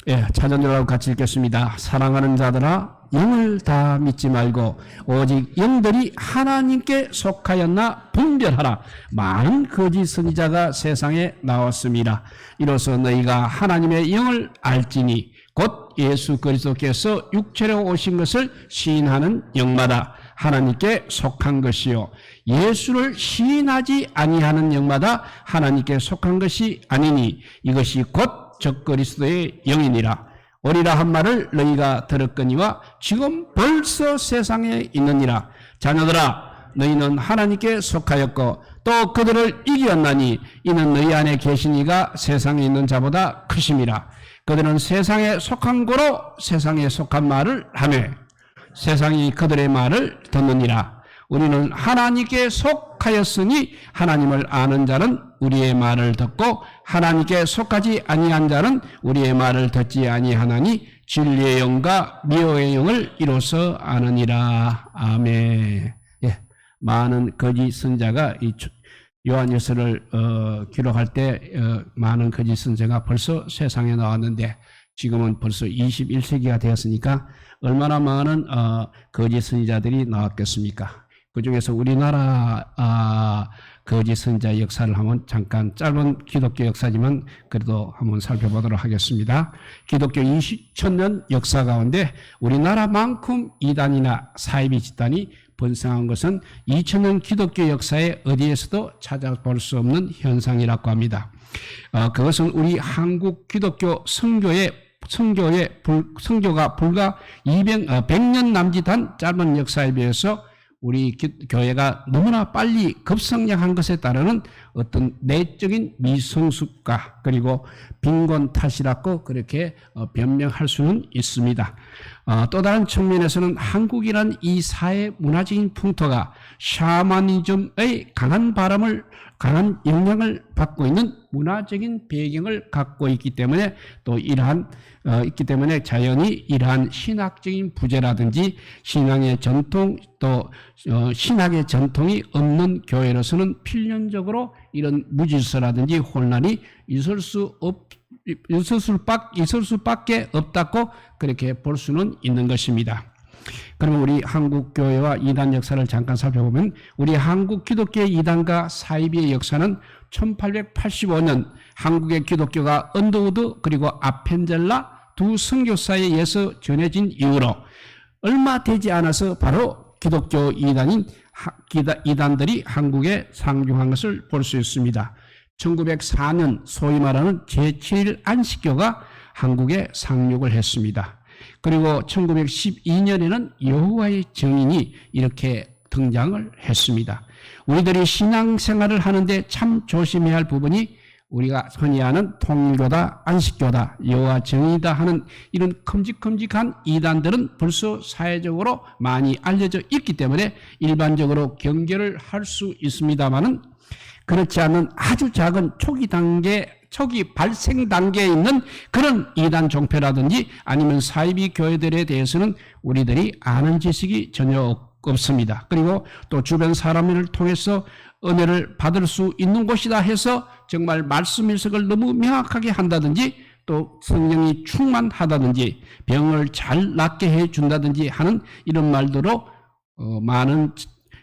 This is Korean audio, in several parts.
예, 차전절하고 같이 읽겠습니다. 사랑하는 자들아, 영을 다 믿지 말고 오직 영들이 하나님께 속하였나 분별하라. 많은 거짓 선지자가 세상에 나왔습니다. 이로써 너희가 하나님의 영을 알지니 곧 예수 그리스도께서 육체로 오신 것을 시인하는 영마다 하나님께 속한 것이요, 예수를 시인하지 아니하는 영마다 하나님께 속한 것이 아니니 이것이 곧 적그리스도의 영이니라. 오리라 한 말을 너희가 들었거니와 지금 벌써 세상에 있느니라. 자녀들아, 너희는 하나님께 속하였고 또 그들을 이기었나니 이는 너희 안에 계신 이가 세상에 있는 자보다 크심이라. 그들은 세상에 속한 고로 세상에 속한 말을 하며 세상이 그들의 말을 듣느니라. 우리는 하나님께 속하였으니 하나님을 아는 자는 우리의 말을 듣고 하나님께 속하지 아니한 자는 우리의 말을 듣지 아니하나니 진리의 영과 미호의 영을 이로써 아느니라. 아멘. 예, 많은 거짓 선자가 이 요한일서를 기록할 때 많은 거짓 선자가 벌써 세상에 나왔는데 지금은 벌써 21세기가 되었으니까 얼마나 많은 거짓 선지자들이 나왔겠습니까? 그 중에서 우리나라 거짓 선지자 역사를 한번 잠깐, 짧은 기독교 역사지만 그래도 한번 살펴보도록 하겠습니다. 기독교 2000년 역사 가운데 우리나라만큼 이단이나 사이비 집단이 번성한 것은 2000년 기독교 역사에 어디에서도 찾아볼 수 없는 현상이라고 합니다. 그것은 우리 한국 기독교 선교가 불과 100년 남짓한 짧은 역사에 비해서 우리 교회가 너무나 빨리 급성장한 것에 따르는 어떤 내적인 미성숙과 그리고 빈곤 탓이라고 그렇게 변명할 수는 있습니다. 또 다른 측면에서는 한국이란 이 사회 문화적인 풍토가 샤머니즘의 강한 영향을 받고 있는 문화적인 배경을 갖고 있기 때문에 있기 때문에 자연히 이러한 신학적인 부재라든지 신앙의 전통 또 신학의 전통이 없는 교회로서는 필연적으로 이런 무질서라든지 혼란이 있을 수밖에 없다고 그렇게 볼 수는 있는 것입니다. 그러면 우리 한국 교회와 이단 역사를 잠깐 살펴보면 우리 한국 기독교의 이단과 사이비의 역사는 1885년 한국의 기독교가 언더우드 그리고 아펜젤라 두 선교사에 의해서 전해진 이후로 얼마 되지 않아서 바로 기독교 이단들이 한국에 상륙한 것을 볼 수 있습니다. 1904년 소위 말하는 제7일 안식교가 한국에 상륙을 했습니다. 그리고 1912년에는 여호와의 증인이 이렇게 등장을 했습니다. 우리들이 신앙생활을 하는데 참 조심해야 할 부분이 우리가 흔히 아는 통일교다, 안식교다, 여호와 증인이다 하는 이런 큼직큼직한 이단들은 벌써 사회적으로 많이 알려져 있기 때문에 일반적으로 경계를 할 수 있습니다만은 그렇지 않은 아주 작은 초기 발생 단계에 있는 그런 이단 종표라든지 아니면 사이비 교회들에 대해서는 우리들이 아는 지식이 전혀 없습니다. 그리고 또 주변 사람을 통해서 은혜를 받을 수 있는 곳이다 해서 정말 말씀 일석을 너무 명확하게 한다든지 또 성령이 충만하다든지 병을 잘 낫게 해준다든지 하는 이런 말들로 많은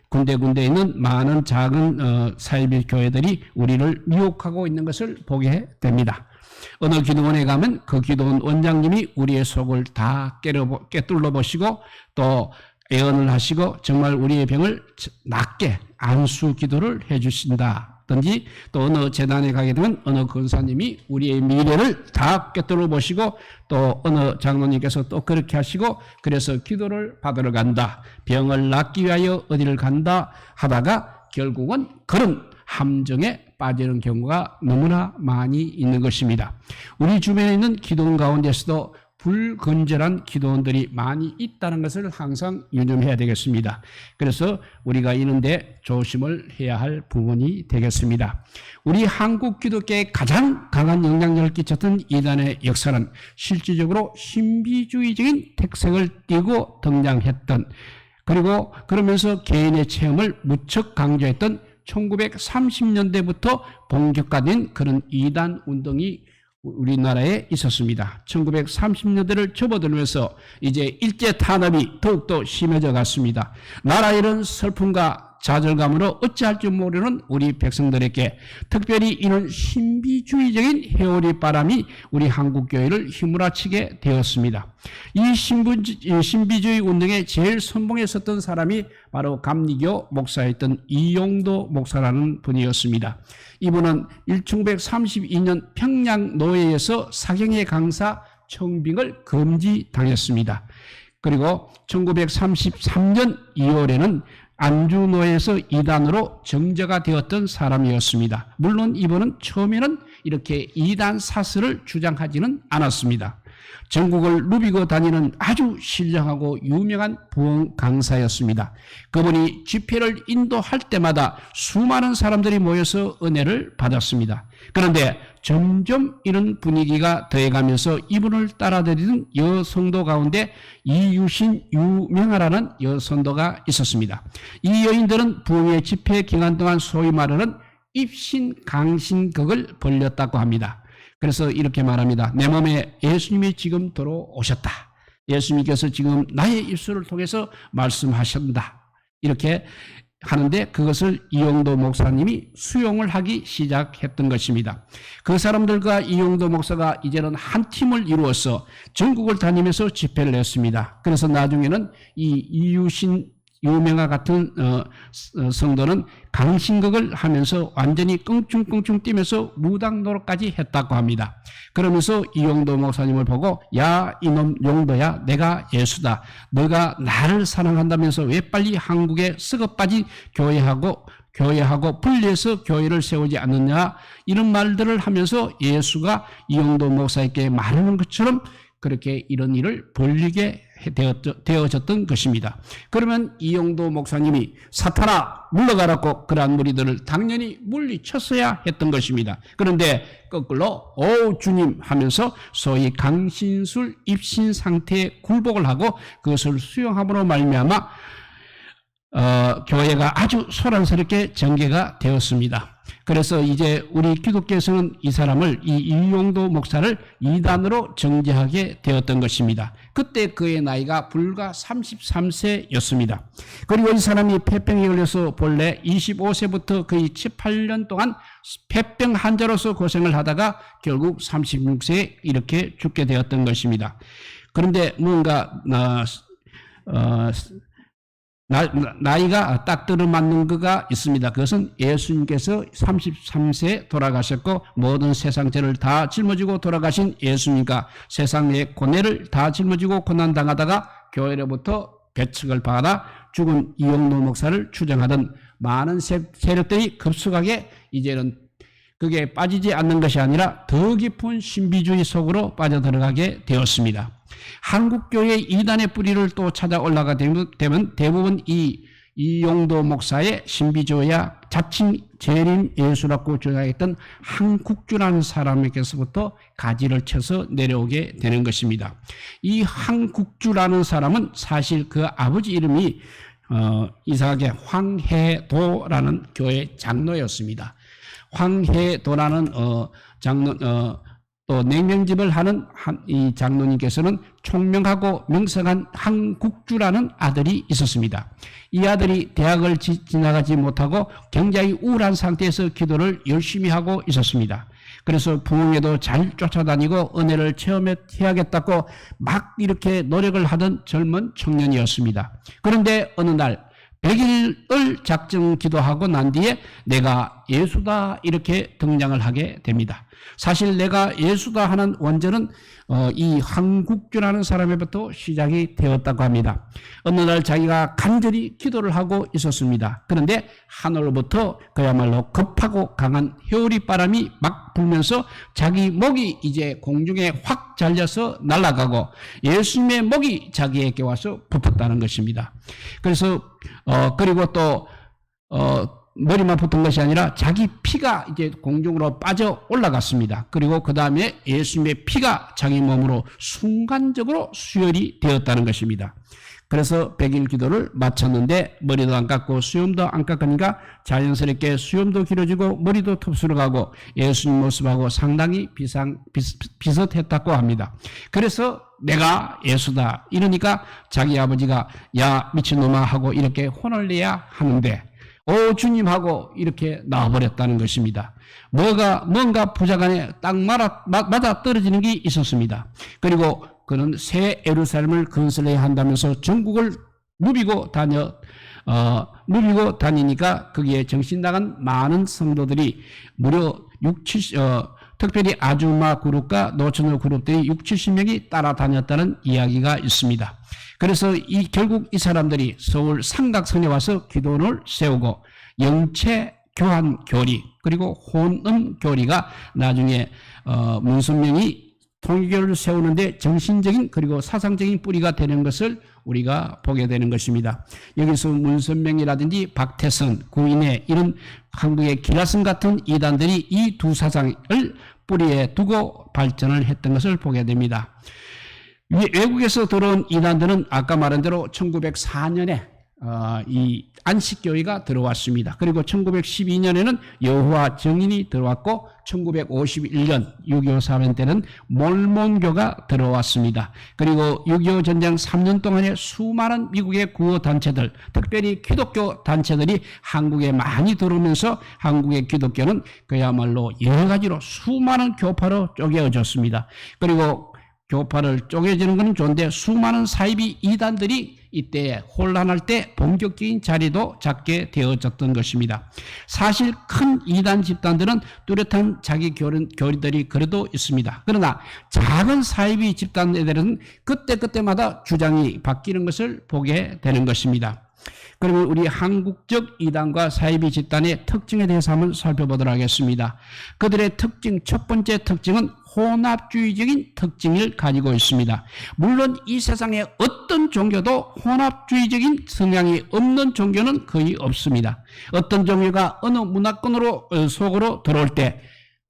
군데군데 있는 많은 작은 사이비 교회들이 우리를 미혹하고 있는 것을 보게 됩니다. 어느 기도원에 가면 그 기도원 원장님이 우리의 속을 다 꿰뚫어 보시고 또 애언을 하시고 정말 우리의 병을 낫게 안수 기도를 해 주신다든지 또 어느 재단에 가게 되면 어느 권사님이 우리의 미래를 다 꿰뚫어 보시고 또 어느 장로님께서 또 그렇게 하시고 그래서 기도를 받으러 간다, 병을 낫기 위하여 어디를 간다 하다가 결국은 그런 함정에 빠지는 경우가 너무나 많이 있는 것입니다. 우리 주변에 있는 기도원 가운데서도 불건전한 기도원들이 많이 있다는 것을 항상 유념해야 되겠습니다. 그래서 우리가 이런데 조심을 해야 할 부분이 되겠습니다. 우리 한국 기독교에 가장 강한 영향력을 끼쳤던 이단의 역사는 실질적으로 신비주의적인 특색을 띠고 등장했던 그리고 그러면서 개인의 체험을 무척 강조했던 1930년대부터 본격화된 그런 이단 운동이 우리나라에 있었습니다. 1930년대를 접어들면서 이제 일제 탄압이 더욱더 심해져 갔습니다. 나라 잃은 슬픔과 좌절감으로 어찌할 줄 모르는 우리 백성들에게 특별히 이런 신비주의적인 회오리 바람이 우리 한국교회를 휘몰아치게 되었습니다. 이 신비주의 운동에 제일 선봉에 섰던 사람이 바로 감리교 목사였던 이용도 목사라는 분이었습니다. 이분은 1932년 평양 노예에서 사경회 강사 청빙을 금지당했습니다. 그리고 1933년 2월에는 안주노에서 이단으로 정제가 되었던 사람이었습니다. 물론 이분은 처음에는 이렇게 이단 사설을 주장하지는 않았습니다. 전국을 누비고 다니는 아주 신령하고 유명한 부흥 강사였습니다. 그분이 집회를 인도할 때마다 수많은 사람들이 모여서 은혜를 받았습니다. 그런데 점점 이런 분위기가 더해가면서 이분을 따라다니는 여성도 가운데 이유신 유명하라는 여성도가 있었습니다. 이 여인들은 부흥의 집회 기간 동안 소위 말하는 입신강신극을 벌였다고 합니다. 그래서 이렇게 말합니다. 내 몸에 예수님이 지금 들어오셨다. 예수님께서 지금 나의 입술을 통해서 말씀하신다. 이렇게 하는데 그것을 이용도 목사님이 수용을 하기 시작했던 것입니다. 그 사람들과 이용도 목사가 이제는 한 팀을 이루어서 전국을 다니면서 집회를 했습니다. 그래서 나중에는 이 이유신 유명화 같은 성도는 강신극을 하면서 완전히 끙충끙충 뛰면서 무당 노릇까지 했다고 합니다. 그러면서 이용도 목사님을 보고 야 이놈 용도야 내가 예수다. 너가 나를 사랑한다면서 왜 빨리 한국에 썩어 빠진 교회하고 분리해서 교회를 세우지 않느냐 이런 말들을 하면서 예수가 이용도 목사에게 말하는 것처럼 그렇게 이런 일을 벌리게 되어졌던 것입니다. 그러면 이용도 목사님이 사탄아 물러가라고 그러한 무리들을 당연히 물리쳤어야 했던 것입니다. 그런데 거꾸로 오 주님 하면서 소위 강신술 입신 상태에 굴복을 하고 그것을 수용함으로 말미암아 교회가 아주 소란스럽게 전개가 되었습니다. 그래서 이제 우리 기독교에서는 이 사람을 이 이용도 목사를 이단으로 정죄하게 되었던 것입니다. 그때 그의 나이가 불과 33세였습니다. 그리고 이 사람이 폐병에 걸려서 본래 25세부터 거의 7, 8년 동안 폐병 환자로서 고생을 하다가 결국 36세에 이렇게 죽게 되었던 것입니다. 그런데 뭔가 나이가 딱 들어맞는 거가 있습니다. 그것은 예수님께서 33세에 돌아가셨고 모든 세상 죄를 다 짊어지고 돌아가신 예수님과 세상의 고뇌를 다 짊어지고 고난당하다가 교회로부터 배척을 받아 죽은 이용도 목사를 추정하던 많은 세력들이 급속하게 이제는 그게 빠지지 않는 것이 아니라 더 깊은 신비주의 속으로 빠져들어가게 되었습니다. 한국교회의 이단의 뿌리를 또 찾아 올라가 되면 대부분 이용도 목사의 신비주의야 자칭 재림 예수라고 주장했던 한국주라는 사람에게서부터 가지를 쳐서 내려오게 되는 것입니다. 이 한국주라는 사람은 사실 그 아버지 이름이 이상하게 황해도라는 교회 장로였습니다. 황해도라는 또 냉면집을 하는 이 장로님께서는 총명하고 명성한 한국주라는 아들이 있었습니다. 이 아들이 대학을 지나가지 못하고 굉장히 우울한 상태에서 기도를 열심히 하고 있었습니다. 그래서 부흥에도 잘 쫓아다니고 은혜를 체험해야겠다고 막 이렇게 노력을 하던 젊은 청년이었습니다. 그런데 어느 날 100일을 작정 기도하고 난 뒤에 내가 예수다 이렇게 등장을 하게 됩니다. 사실 내가 예수다 하는 원전은 이 한국주라는 사람에부터 시작이 되었다고 합니다. 어느 날 자기가 간절히 기도를 하고 있었습니다. 그런데 하늘로부터 그야말로 급하고 강한 회오리 바람이 막 불면서 자기 목이 이제 공중에 확 잘려서 날아가고 예수님의 목이 자기에게 와서 붙었다는 것입니다. 그래서 그리고 또 머리만 붙은 것이 아니라 자기 피가 이제 공중으로 빠져 올라갔습니다. 그리고 그 다음에 예수님의 피가 자기 몸으로 순간적으로 수혈이 되었다는 것입니다. 그래서 100일 기도를 마쳤는데 머리도 안 깎고 수염도 안 깎으니까 자연스럽게 수염도 길어지고 머리도 톱수로 가고 예수님 모습하고 상당히 비슷했다고 합니다. 그래서 내가 예수다 이러니까 자기 아버지가 야 미친놈아 하고 이렇게 혼을 내야 하는데 오 주님하고 이렇게 나와버렸다는 것입니다. 뭔가 부자간에 딱 맞아 떨어지는 게 있었습니다. 그리고 그는 새 예루살렘을 건설해야 한다면서 전국을 누비고 다니니까 거기에 정신 나간 많은 성도들이 무려 특별히 아줌마 그룹과 노처녀 그룹들이 60-70명이 따라다녔다는 이야기가 있습니다. 그래서 결국 이 사람들이 서울 삼각선에 와서 기도원을 세우고 영체 교환 교리 그리고 혼음 교리가 나중에 문선명이 통일교를 세우는데 정신적인 그리고 사상적인 뿌리가 되는 것을 우리가 보게 되는 것입니다. 여기서 문선명이라든지 박태선, 구인회 이런 한국의 기라성 같은 이단들이 이 두 사상을 뿌리에 두고 발전을 했던 것을 보게 됩니다. 외국에서 들어온 이단들은 아까 말한 대로 1904년에 이 안식교회가 들어왔습니다. 그리고 1912년에는 여호와 증인이 들어왔고 1951년 6.25 사변 때는 몰몬교가 들어왔습니다. 그리고 6.25 전쟁 3년 동안에 수많은 미국의 구호단체들 특별히 기독교 단체들이 한국에 많이 들어오면서 한국의 기독교는 그야말로 여러 가지로 수많은 교파로 쪼개어졌습니다. 그리고 교파를 쪼개지는 건 좋은데 수많은 사이비 이단들이 이때 혼란할 때 본격적인 자리도 잡게 되어졌던 것입니다. 사실 큰 이단 집단들은 뚜렷한 자기 교리들이 그래도 있습니다. 그러나 작은 사이비 집단들은 그때마다 주장이 바뀌는 것을 보게 되는 것입니다. 그러면 우리 한국적 이단과 사이비 집단의 특징에 대해서 한번 살펴보도록 하겠습니다. 그들의 특징, 첫 번째 특징은 혼합주의적인 특징을 가지고 있습니다. 물론 이 세상에 어떤 종교도 혼합주의적인 성향이 없는 종교는 거의 없습니다. 어떤 종교가 어느 문화권으로 속으로 들어올 때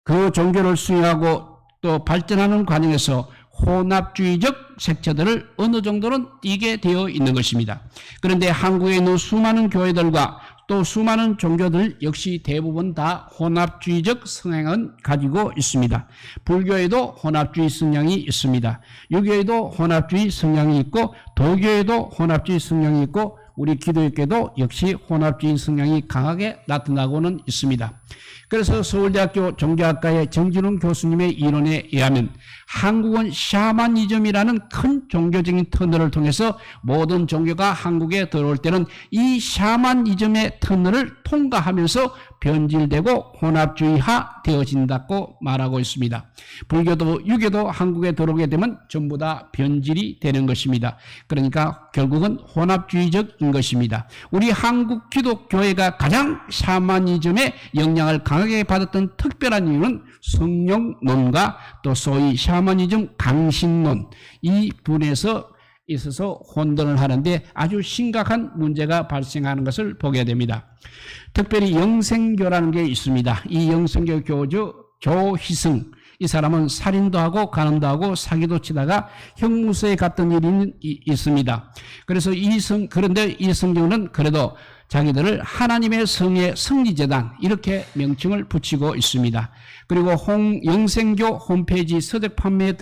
그 종교를 수용하고 또 발전하는 과정에서 혼합주의적 색채들을 어느 정도는 띠게 되어 있는 것입니다. 그런데 한국에 있는 수많은 교회들과 또 수많은 종교들 역시 대부분 다 혼합주의적 성향은 가지고 있습니다. 불교에도 혼합주의 성향이 있습니다. 유교에도 혼합주의 성향이 있고 도교에도 혼합주의 성향이 있고 우리 기독교도 역시 혼합주의 성향이 강하게 나타나고는 있습니다. 그래서 서울대학교 종교학과의 정진웅 교수님의 이론에 의하면 한국은 샤머니즘이라는 큰 종교적인 터널을 통해서 모든 종교가 한국에 들어올 때는 이 샤머니즘의 터널을 통과하면서 변질되고 혼합주의화 되어진다고 말하고 있습니다. 불교도 유교도 한국에 들어오게 되면 전부 다 변질이 되는 것입니다. 그러니까 결국은 혼합주의적인 것입니다. 우리 한국 기독교회가 가장 샤머니즘의 영향을 강하게 받았던 특별한 이유는 성령론과 또 소위 샤머니즘 강신론 이 분에서 있어서 혼돈을 하는데 아주 심각한 문제가 발생하는 것을 보게 됩니다. 특별히 영생교라는 게 있습니다. 이 영생교 교주 조희승 이 사람은 살인도 하고 간음도 하고 사기도 치다가 형무소에 갔던 일이 있습니다. 그래서 그런데 이 성경은 그래도 자기들을 하나님의 성의 성리재단 이렇게 명칭을 붙이고 있습니다. 그리고 영생교 홈페이지 서적 판매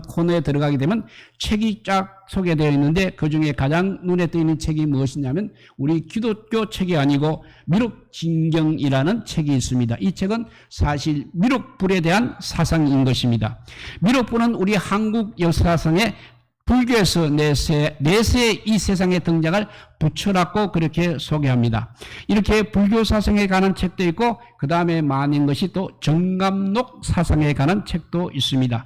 코너에 들어가게 되면 책이 쫙 소개되어 있는데 그중에 가장 눈에 띄는 책이 무엇이냐면 우리 기독교 책이 아니고 미륵진경이라는 책이 있습니다. 이 책은 사실 미륵불에 대한 사상인 것입니다. 미륵불은 우리 한국 역사상에 불교에서 내세 이 세상에 등장할 부처라고 그렇게 소개합니다. 이렇게 불교 사상에 관한 책도 있고 그 다음에 많은 것이 또 정감록 사상에 관한 책도 있습니다.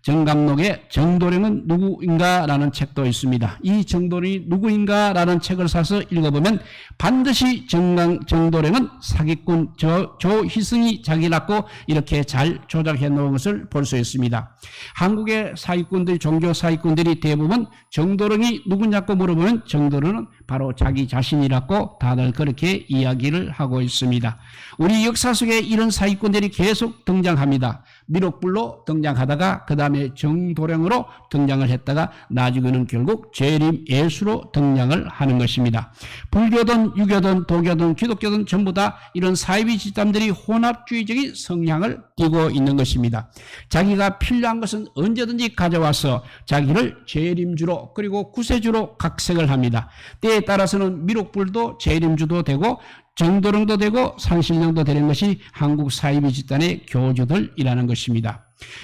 정감록의 정도령은 누구인가라는 책도 있습니다. 이 정도령이 누구인가라는 책을 사서 읽어보면 반드시 정도령은 사기꾼 조희승이 자기라고 이렇게 잘 조작해 놓은 것을 볼 수 있습니다. 한국의 사기꾼들, 종교 사기꾼들이 대부분 정도령이 누구냐고 물어보면 정도령은 바로 자기 자신이라고 다들 그렇게 이야기를 하고 있습니다. 우리 역사 속에 이런 사기꾼들이 계속 등장합니다. 미륵불로 등장하다가 그 다음에 정도령으로 등장을 했다가 나중에는 결국 재림 예수로 등장을 하는 것입니다. 불교든 유교든 도교든 기독교든 전부 다 이런 사이비 집단들이 혼합주의적인 성향을 띠고 있는 것입니다. 자기가 필요한 것은 언제든지 가져와서 자기를 재림주로 그리고 구세주로 각색을 합니다. 때에 따라서는 미륵불도 재림주도 되고 정도령도 되고 산신령도 되는 것이 한국 사이비 집단의 교주들이라는 것입니다.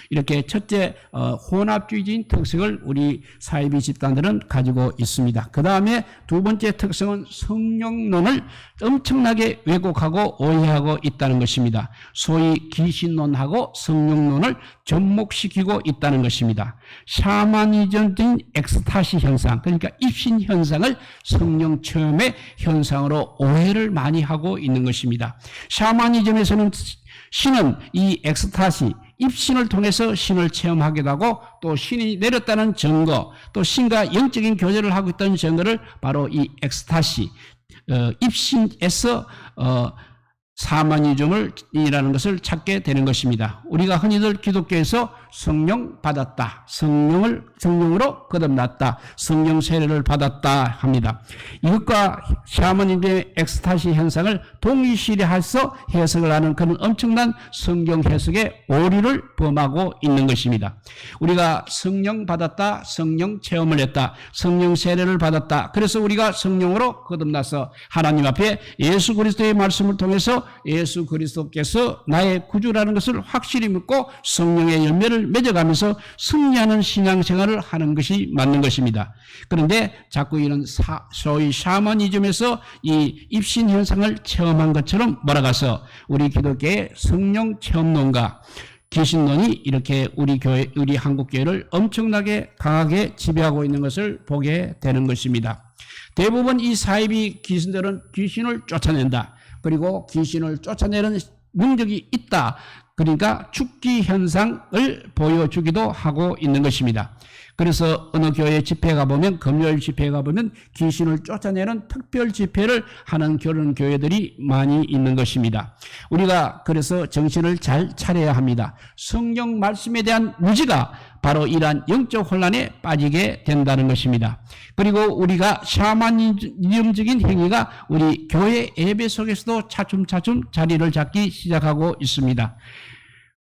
이렇게 첫째 혼합주의적인 특성을 우리 사이비 집단들은 가지고 있습니다. 그 다음에 두 번째 특성은 성령론을 엄청나게 왜곡하고 오해하고 있다는 것입니다. 소위 귀신론하고 성령론을 접목시키고 있다는 것입니다. 샤머니즘적인 엑스타시 현상, 그러니까 입신 현상을 성령 체험의 현상으로 오해를 많이 하고 있는 것입니다. 샤머니즘에서는 신은 이 엑스타시 입신을 통해서 신을 체험하기도 하고 또 신이 내렸다는 증거, 또 신과 영적인 교제를 하고 있다는 증거를 바로 이 엑스타시, 입신에서 사마니즘이라는 것을 찾게 되는 것입니다. 우리가 흔히들 기독교에서 성령 받았다, 성령으로 거듭났다, 성령 세례를 받았다 합니다. 이것과 샤머니즘의 엑스타시 현상을 동일시해서 해석을 하는 그런 엄청난 성경 해석의 오류를 범하고 있는 것입니다. 우리가 성령 받았다, 성령 체험을 했다, 성령 세례를 받았다, 그래서 우리가 성령으로 거듭나서 하나님 앞에 예수 그리스도의 말씀을 통해서 예수 그리스도께서 나의 구주라는 것을 확실히 믿고 성령의 열매를 맺어가면서 승리하는 신앙생활을 하는 것이 맞는 것입니다. 그런데 자꾸 이런 소위 샤머니즘에서 이 입신 현상을 체험한 것처럼 몰아가서 우리 기독교의 성령 체험론과 귀신론이 이렇게 우리 한국 교회를 엄청나게 강하게 지배하고 있는 것을 보게 되는 것입니다. 대부분 이 사이비 귀신들은 귀신을 쫓아낸다, 그리고 귀신을 쫓아내는 능력이 있다, 그러니까 축기 현상을 보여주기도 하고 있는 것입니다. 그래서 어느 교회 집회에 가보면, 금요일 집회에 가보면 귀신을 쫓아내는 특별 집회를 하는 그런 교회들이 많이 있는 것입니다. 우리가 그래서 정신을 잘 차려야 합니다. 성경 말씀에 대한 무지가 바로 이러한 영적 혼란에 빠지게 된다는 것입니다. 그리고 우리가 샤머니즘적인 행위가 우리 교회 예배 속에서도 차츰차츰 자리를 잡기 시작하고 있습니다.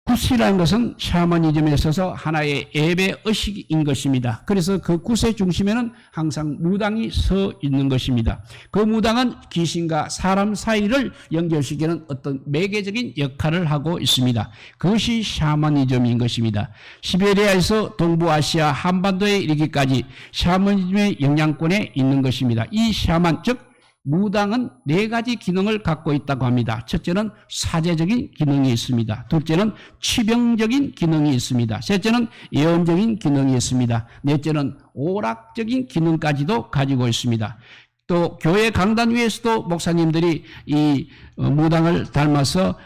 굿이라는 것은 샤머니즘에 있어서 하나의 예배 의식인 것입니다. 그래서 그 굿의 중심에는 항상 무당이 서 있는 것입니다. 그 무당은 귀신과 사람 사이를 연결시키는 어떤 매개적인 역할을 하고 있습니다. 그것이 샤머니즘인 것입니다. 시베리아에서 동부아시아 한반도에 이르기까지 샤머니즘의 영향권에 있는 것입니다. 이 샤만, 즉 무당은 네 가지 기능을 갖고 있다고 합니다. 첫째는 사제적인 기능이 있습니다. 둘째는 치병적인 기능이 있습니다. 셋째는 예언적인 기능이 있습니다. 넷째는 오락적인 기능까지도 가지고 있습니다. 또 교회 강단 위에서도 목사님들이 이 무당을 닮아서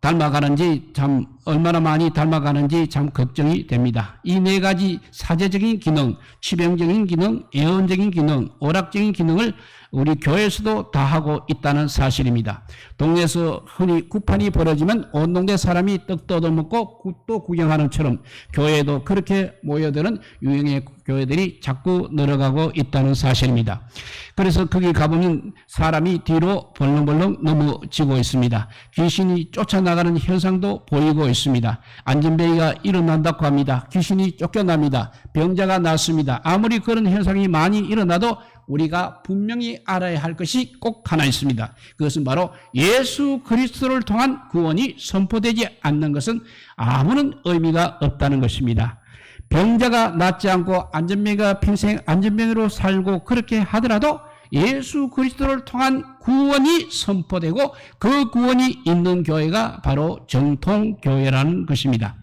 닮아가는지 참 얼마나 많이 닮아가는지 참 걱정이 됩니다. 이 네 가지 사제적인 기능, 치병적인 기능, 예언적인 기능, 오락적인 기능을 우리 교회에서도 다 하고 있다는 사실입니다. 동네에서 흔히 굿판이 벌어지면 온 동네 사람이 떡도 얻어먹고 굿도 구경하는 처럼 교회에도 그렇게 모여드는 유형의 교회들이 자꾸 늘어가고 있다는 사실입니다. 그래서 거기 가보면 사람이 뒤로 벌렁벌렁 넘어지고 있습니다. 귀신이 쫓아나가는 현상도 보이고 있습니다. 안전뱅이가 일어난다고 합니다. 귀신이 쫓겨납니다. 병자가 낫습니다. 아무리 그런 현상이 많이 일어나도 우리가 분명히 알아야 할 것이 꼭 하나 있습니다. 그것은 바로 예수 그리스도를 통한 구원이 선포되지 않는 것은 아무런 의미가 없다는 것입니다. 병자가 낫지 않고 안전뱅이가 평생 안전뱅이로 살고 그렇게 하더라도 예수 그리스도를 통한 구원이 선포되고 그 구원이 있는 교회가 바로 정통교회라는 것입니다.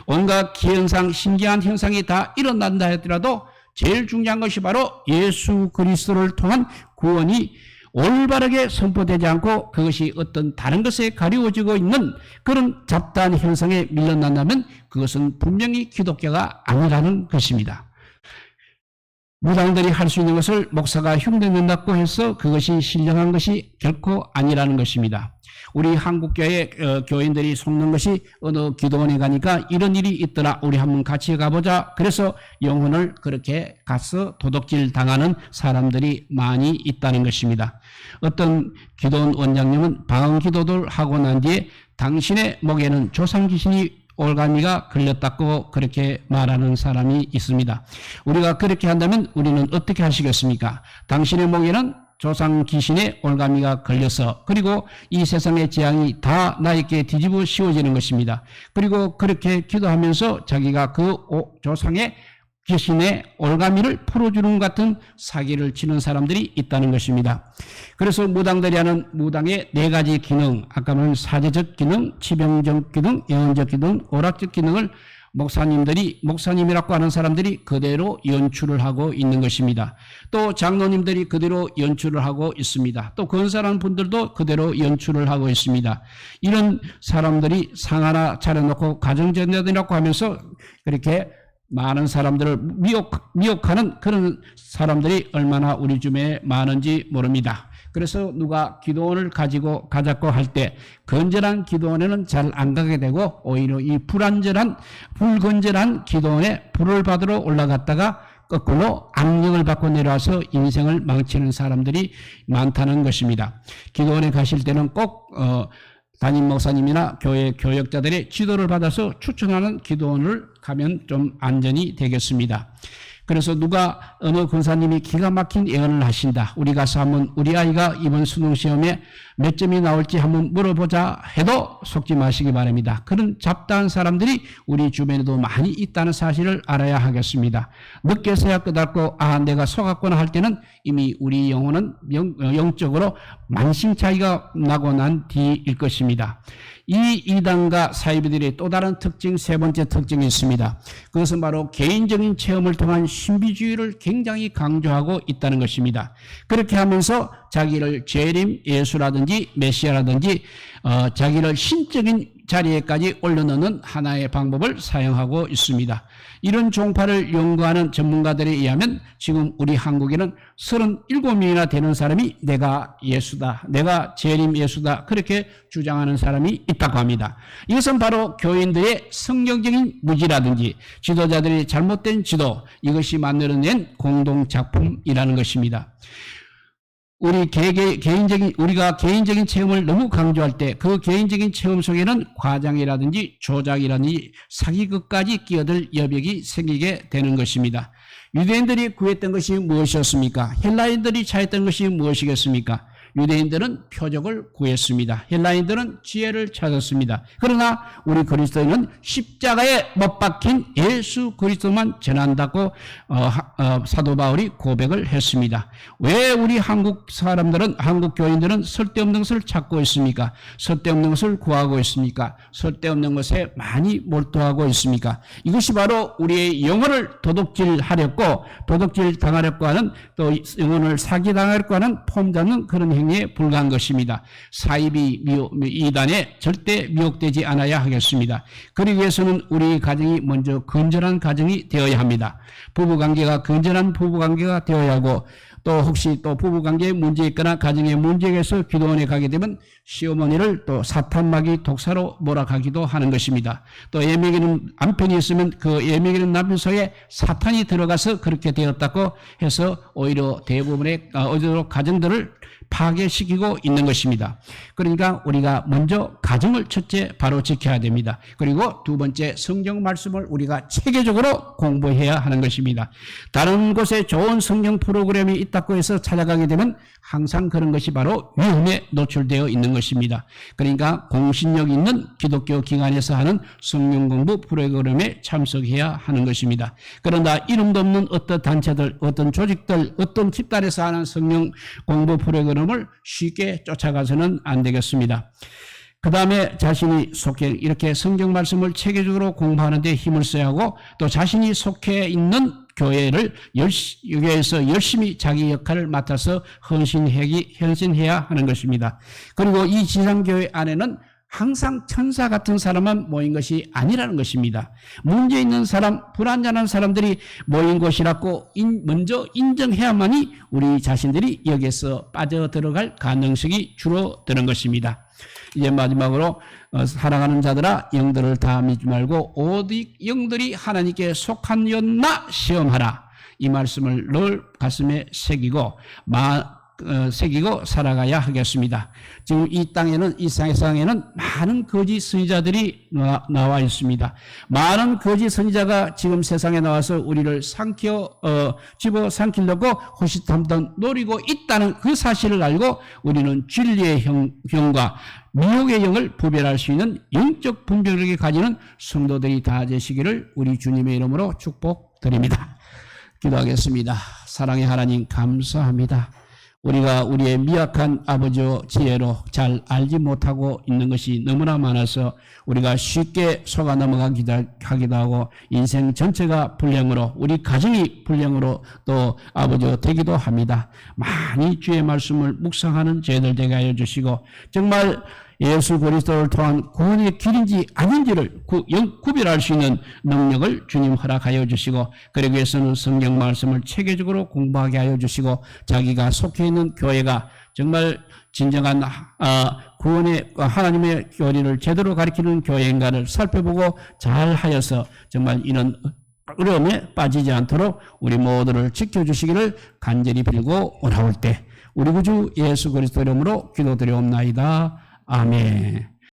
온갖 기현상, 신기한 현상이 다 일어난다 하더라도 제일 중요한 것이 바로 예수 그리스도를 통한 구원이 올바르게 선포되지 않고 그것이 어떤 다른 것에 가리워지고 있는 그런 잡다한 현상에 밀려난다면 그것은 분명히 기독교가 아니라는 것입니다. 무당들이 할 수 있는 것을 목사가 흉내낸다고 해서 그것이 신령한 것이 결코 아니라는 것입니다. 우리 한국교회 교인들이 속는 것이 어느 기도원에 가니까 이런 일이 있더라. 우리 한번 같이 가보자. 그래서 영혼을 그렇게 가서 도둑질 당하는 사람들이 많이 있다는 것입니다. 어떤 기도원 원장님은 방언 기도를 하고 난 뒤에 당신의 목에는 조상 귀신이 올가미가 걸렸다고 그렇게 말하는 사람이 있습니다. 우리가 그렇게 한다면 우리는 어떻게 하시겠습니까? 당신의 목에는 조상 귀신의 올가미가 걸려서 그리고 이 세상의 재앙이 다 나에게 뒤집어 씌워지는 것입니다. 그리고 그렇게 기도하면서 자기가 그 조상의 귀신의 올가미를 풀어주는 것 같은 사기를 치는 사람들이 있다는 것입니다. 그래서 무당들이 하는 무당의 4가지 기능, 아까 말한 사제적 기능, 치명적 기능, 영혼적 기능, 오락적 기능을 목사님이라고 하는 사람들이 그대로 연출을 하고 있는 것입니다. 또 장로님들이 그대로 연출을 하고 있습니다. 또 권사라는 분들도 그대로 연출을 하고 있습니다. 이런 사람들이 상 하나 차려놓고 가정전쟁이라고 하면서 그렇게 많은 사람들을 미혹하는 그런 사람들이 얼마나 우리 주변에 많은지 모릅니다. 그래서 누가 기도원을 가자고 할 때 건전한 기도원에는 잘 안 가게 되고 오히려 이 불건전한 기도원에 불을 받으러 올라갔다가 거꾸로 악령을 받고 내려와서 인생을 망치는 사람들이 많다는 것입니다. 기도원에 가실 때는 꼭 담임 목사님이나 교회 교역자들의 지도를 받아서 추천하는 기도원을 가면 좀 안전이 되겠습니다. 그래서 누가 어느 권사님이 기가 막힌 예언을 하신다. 우리 가서 한번 우리 아이가 이번 수능시험에 몇 점이 나올지 한번 물어보자 해도 속지 마시기 바랍니다. 그런 잡다한 사람들이 우리 주변에도 많이 있다는 사실을 알아야 하겠습니다. 늦게서야 깨닫고 내가 속았구나 할 때는 이미 우리 영혼은 영적으로 만신 차이가 나고 난 뒤일 것입니다. 이 이단과 사이비들의 또 다른 특징, 3번째 특징이 있습니다. 그것은 바로 개인적인 체험을 통한 신비주의를 굉장히 강조하고 있다는 것입니다. 그렇게 하면서 자기를 재림 예수라든지 메시아라든지 자기를 신적인 자리에까지 올려놓는 하나의 방법을 사용하고 있습니다. 이런 종파를 연구하는 전문가들에 의하면 지금 우리 한국에는 37명이나 되는 사람이 내가 예수다, 내가 재림 예수다 그렇게 주장하는 사람이 있다고 합니다. 이것은 바로 교인들의 성경적인 무지라든지 지도자들의 잘못된 지도, 이것이 만들어낸 공동작품이라는 것입니다. 우리가 개인적인 체험을 너무 강조할 때 그 개인적인 체험 속에는 과장이라든지 조작이라든지 사기극까지 끼어들 여백이 생기게 되는 것입니다. 유대인들이 구했던 것이 무엇이었습니까? 헬라인들이 찾았던 것이 무엇이겠습니까? 유대인들은 표적을 구했습니다. 헬라인들은 지혜를 찾았습니다. 그러나 우리 그리스도인은 십자가에 못 박힌 예수 그리스도만 전한다고 사도 바울이 고백을 했습니다. 왜 우리 한국 교인들은 쓸데없는 것을 찾고 있습니까? 쓸데없는 것을 구하고 있습니까? 쓸데없는 것에 많이 몰두하고 있습니까? 이것이 바로 우리의 영혼을 도둑질하려고 당하려고 하는, 또 영혼을 사기당하려고 하는 폼 잡는 그런 행위에 불과한 것입니다. 사이비 이단에 절대 미혹되지 않아야 하겠습니다. 그러기 위해서는 우리 가정이 먼저 건전한 가정이 되어야 합니다. 부부관계가 건전한 부부관계가 되어야 하고, 또 혹시 또 부부관계에 문제 있거나 가정에 문제가 있어 기도원에 가게 되면 시어머니를 또 사탄마귀 독사로 몰아가기도 하는 것입니다. 또 예매기는 남편이 있으면 그 예매기는 남편 속에 사탄이 들어가서 그렇게 되었다고 해서 오히려 대부분의 가정들을 파괴시키고 있는 것입니다. 그러니까 우리가 먼저 가정을 첫째 바로 지켜야 됩니다. 그리고 두 번째 성경 말씀을 우리가 체계적으로 공부해야 하는 것입니다. 다른 곳에 좋은 성경 프로그램이 있다고 해서 찾아가게 되면 항상 그런 것이 바로 위험에 노출되어 있는 것입니다. 그러니까 공신력 있는 기독교 기관에서 하는 성경 공부 프로그램에 참석해야 하는 것입니다. 그러나 이름도 없는 어떤 단체들, 어떤 조직들, 어떤 집단에서 하는 성경 공부 프로그램을 쉽게 쫓아가서는 안 되겠습니다. 그 다음에 자신이 속해 이렇게 성경 말씀을 체계적으로 공부하는 데 힘을 써야 하고, 또 자신이 속해 있는 교회에서 열심히 자기 역할을 맡아서 헌신해야 하는 것입니다. 그리고 이 지상교회 안에는 항상 천사 같은 사람만 모인 것이 아니라는 것입니다. 문제 있는 사람, 불안전한 사람들이 모인 곳이라고 먼저 인정해야만이 우리 자신들이 여기에서 빠져들어갈 가능성이 줄어드는 것입니다. 이제 마지막으로 사랑하는 자들아 영들을 다 믿지 말고 오직 영들이 하나님께 속한였나 시험하라. 이 말씀을 늘 가슴에 새기고 살아가야 하겠습니다. 지금 이 땅에는, 이 세상에는 많은 거짓 선지자들이 나와 있습니다. 많은 거짓 선지자가 지금 세상에 나와서 우리를 집어삼키려고 호시탐탐 노리고 있다는 그 사실을 알고 우리는 진리의 형과 미혹의 영을 구별할 수 있는 영적 분별력을 가지는 성도들이 다 되시기를 우리 주님의 이름으로 축복드립니다. 기도하겠습니다. 사랑의 하나님 감사합니다. 우리가 우리의 미약한 아버지의 지혜로 잘 알지 못하고 있는 것이 너무나 많아서 우리가 쉽게 속아 넘어가기도 하고 인생 전체가 불행으로 우리 가정이 불행으로 또 아버지가 되기도 합니다. 많이 주의 말씀을 묵상하는 저희들 되게 하여 주시고 정말 예수 그리스도를 통한 구원의 길인지 아닌지를 구별할 수 있는 능력을 주님 허락하여 주시고 그러기 위해서는 성경 말씀을 체계적으로 공부하게 하여 주시고 자기가 속해 있는 교회가 정말 진정한 구원의 하나님의 교리를 제대로 가르치는 교회인가를 살펴보고 잘 하여서 정말 이런 어려움에 빠지지 않도록 우리 모두를 지켜주시기를 간절히 빌고 오라올 때 우리 구주 예수 그리스도 이름으로 기도드리옵나이다. 아멘.